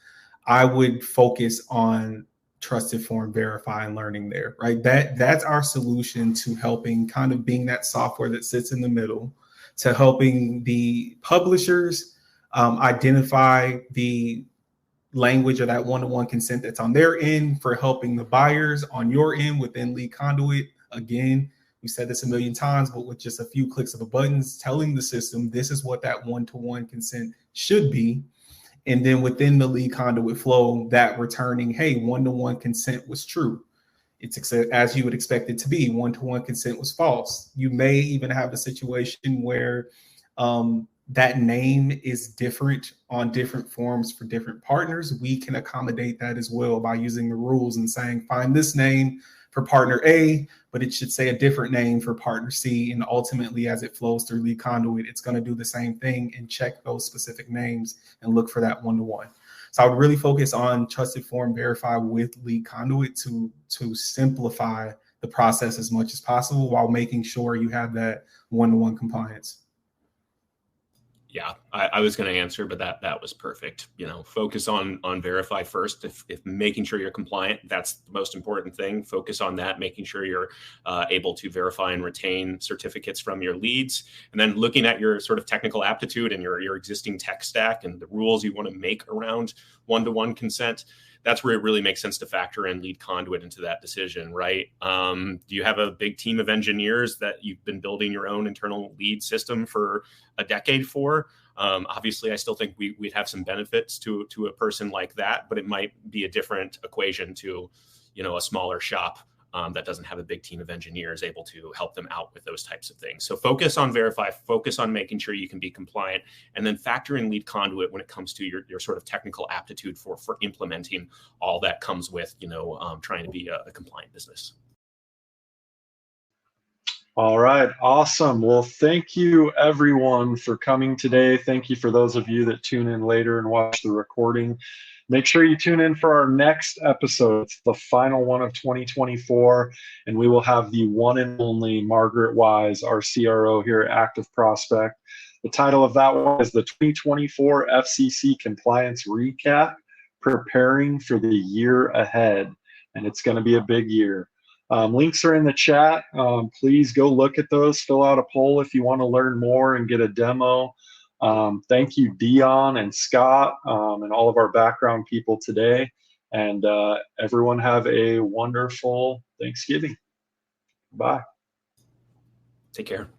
I would focus on TrustedForm, verify, and learning there, right? That's our solution to helping kind of being that software that sits in the middle, to helping the publishers identify the language of that one-to-one consent that's on their end, for helping the buyers on your end within LeadConduit. Again, we said this a million times, but with just a few clicks of the buttons, telling the system this is what that one-to-one consent should be. And then within the LeadConduit flow, that returning, hey, one-to-one consent was true. It's as you would expect it to be. One-to-one consent was false. You may even have a situation where that name is different on different forms for different partners. We can accommodate that as well by using the rules and saying, find this name for partner A, but it should say a different name for partner C. And ultimately, as it flows through LeadConduit, it's going to do the same thing and check those specific names and look for that one-to-one. So I would really focus on TrustedForm, verify with LeadConduit to simplify the process as much as possible while making sure you have that one-to-one compliance. Yeah, I was going to answer, but that was perfect. Focus on verify first. If making sure you're compliant, that's the most important thing. Focus on that, making sure you're able to verify and retain certificates from your leads, and then looking at your sort of technical aptitude and your existing tech stack and the rules you want to make around one-to-one consent. That's where it really makes sense to factor in LeadConduit into that decision, right? Do you have a big team of engineers that you've been building your own internal lead system for a decade for? Obviously, I still think we'd have some benefits to a person like that, but it might be a different equation to, a smaller shop that doesn't have a big team of engineers able to help them out with those types of things. So focus on verify, focus on making sure you can be compliant, and then factor in LeadConduit when it comes to your sort of technical aptitude for implementing all that comes with, trying to be a compliant business. All right, awesome. Well, thank you everyone for coming today. Thank you for those of you that tune in later and watch the recording. Make sure you tune in for our next episode. It's the final one of 2024, and we will have the one and only Margaret Wise, our CRO here at Active Prospect. The title of that one is the 2024 FCC Compliance Recap, Preparing for the Year Ahead. And it's going to be a big year. Links are in the chat. Please go look at those. Fill out a poll if you want to learn more and get a demo. Thank you, Dion and Scott, and all of our background people today. And everyone have a wonderful Thanksgiving. Bye. Take care.